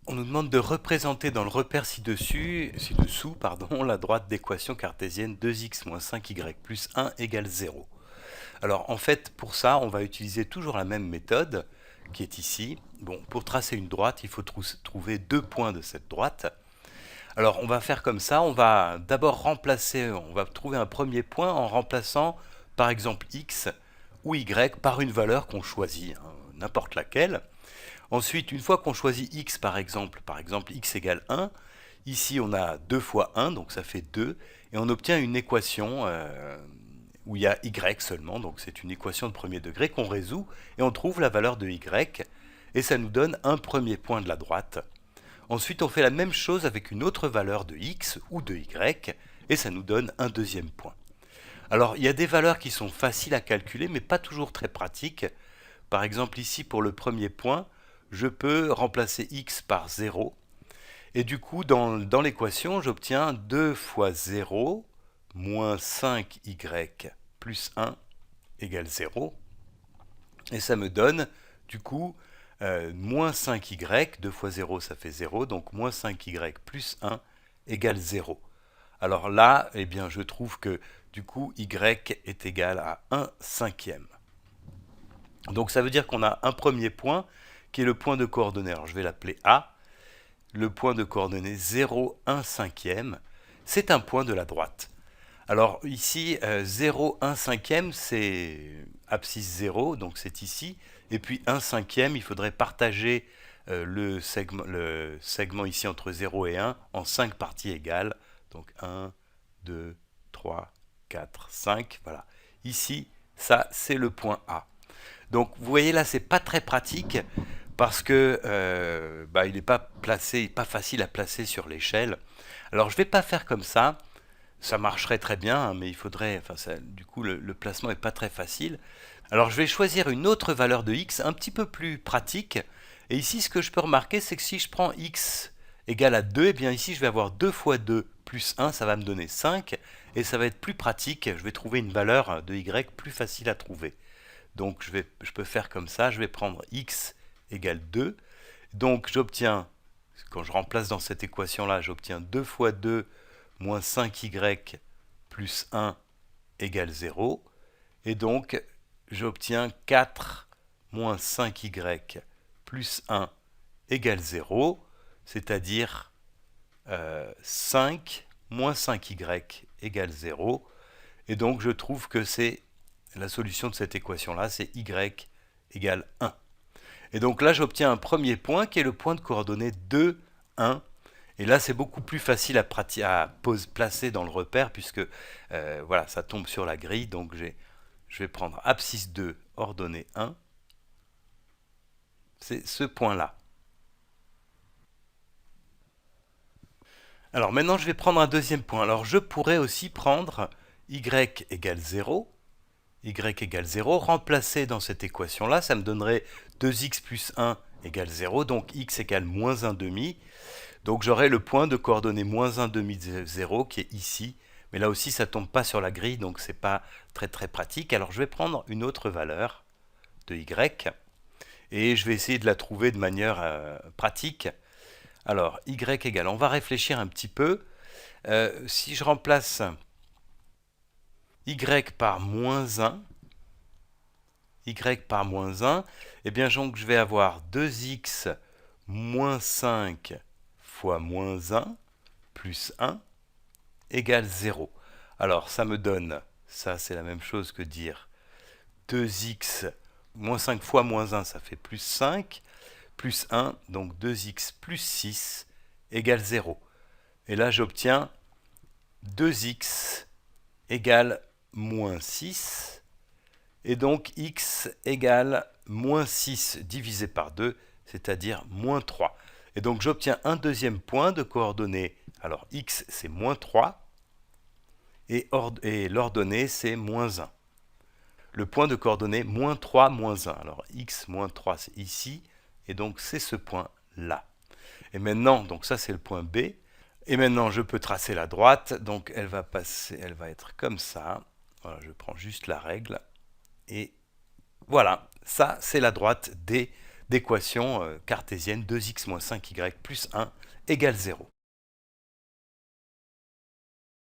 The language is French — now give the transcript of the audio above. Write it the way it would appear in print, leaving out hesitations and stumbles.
On nous demande de représenter dans le repère ci-dessous, pardon, la droite d'équation cartésienne 2x moins 5y plus 1 égale 0. Alors en fait, pour ça, on va utiliser toujours la même méthode qui est ici. Bon, pour tracer une droite, il faut trouver deux points de cette droite. Alors on va faire comme ça, on va d'abord remplacer, on va trouver un premier point en remplaçant par exemple x ou y par une valeur qu'on choisit, hein, n'importe laquelle. Ensuite, une fois qu'on choisit x par exemple x égale 1, ici on a 2 fois 1, donc ça fait 2, et on obtient une équation où il y a y seulement, donc c'est une équation de premier degré qu'on résout, et on trouve la valeur de y, et ça nous donne un premier point de la droite. Ensuite, on fait la même chose avec une autre valeur de x ou de y, et ça nous donne un deuxième point. Alors, il y a des valeurs qui sont faciles à calculer, mais pas toujours très pratiques. Par exemple, ici, pour le premier point, je peux remplacer x par 0. Et du coup, dans l'équation, j'obtiens 2 fois 0 moins 5y plus 1 égale 0. Et ça me donne, du coup, moins 5y, 2 fois 0 ça fait 0, donc moins 5y plus 1 égale 0. Alors là, eh bien, je trouve que du coup, y est égal à 1 cinquième. Donc ça veut dire qu'on a un premier point qui est le point de coordonnées. Alors je vais l'appeler A. Le point de coordonnées 0, 1 cinquième, c'est un point de la droite. Alors ici, 0, 1 cinquième, c'est abscisse 0, donc c'est ici. Et puis 1 cinquième, il faudrait partager le segment ici entre 0 et 1 en 5 parties égales. Donc 1, 2, 3, 4, 5, voilà. Ici, ça, c'est le point A. Donc vous voyez là, c'est pas très pratique parce que il n'est pas placé, pas facile à placer sur l'échelle. Alors je vais pas faire comme ça marcherait très bien, hein, mais il faudrait, du coup le placement n'est pas très facile. Alors je vais choisir une autre valeur de x un petit peu plus pratique. Et ici, ce que je peux remarquer, c'est que si je prends x égale à 2, et bien ici je vais avoir 2 fois 2 plus 1, ça va me donner 5, et ça va être plus pratique, je vais trouver une valeur de y plus facile à trouver. Donc je peux faire comme ça, je vais prendre x égale 2. Donc j'obtiens, quand je remplace dans cette équation-là, j'obtiens 2 fois 2 moins 5y plus 1 égale 0. Et donc j'obtiens 4 moins 5y plus 1 égale 0, c'est-à-dire 5 moins 5y égale 0. Et donc je trouve que c'est la solution de cette équation-là, c'est y égale 1. Et donc là, j'obtiens un premier point qui est le point de coordonnées 2, 1. Et là, c'est beaucoup plus facile à placer dans le repère puisque voilà, ça tombe sur la grille. Donc je vais prendre abscisse 2, ordonnée 1. C'est ce point-là. Alors maintenant, je vais prendre un deuxième point. Alors je pourrais aussi prendre y égale 0. Y égale 0, remplacer dans cette équation-là, ça me donnerait 2x plus 1 égale 0, donc x égale moins 1 demi. Donc j'aurai le point de coordonnées moins 1 demi 0 qui est ici. Mais là aussi, ça ne tombe pas sur la grille, donc c'est pas très très pratique. Alors je vais prendre une autre valeur de y et je vais essayer de la trouver de manière pratique. Alors, y égale, on va réfléchir un petit peu. Si je remplace y par moins 1, par moins 1, eh bien donc je vais avoir 2x moins 5 fois moins 1 plus 1 égale 0. Alors ça me donne, ça c'est la même chose que dire 2x moins 5 fois moins 1, ça fait plus 5, plus 1, donc 2x plus 6 égale 0. Et là j'obtiens 2x égale moins 6, et donc x égale moins 6 divisé par 2, c'est-à-dire moins 3. Et donc j'obtiens un deuxième point de coordonnées. Alors x c'est moins 3, et l'ordonnée c'est moins 1. Le point de coordonnées moins 3, moins 1. Alors x moins 3 c'est ici, et donc c'est ce point-là. Et maintenant, donc ça c'est le point B. Et maintenant je peux tracer la droite, donc elle va être comme ça. Voilà, je prends juste la règle. Et voilà, ça c'est la droite D d'équation cartésienne 2x moins 5y plus 1 égale 0.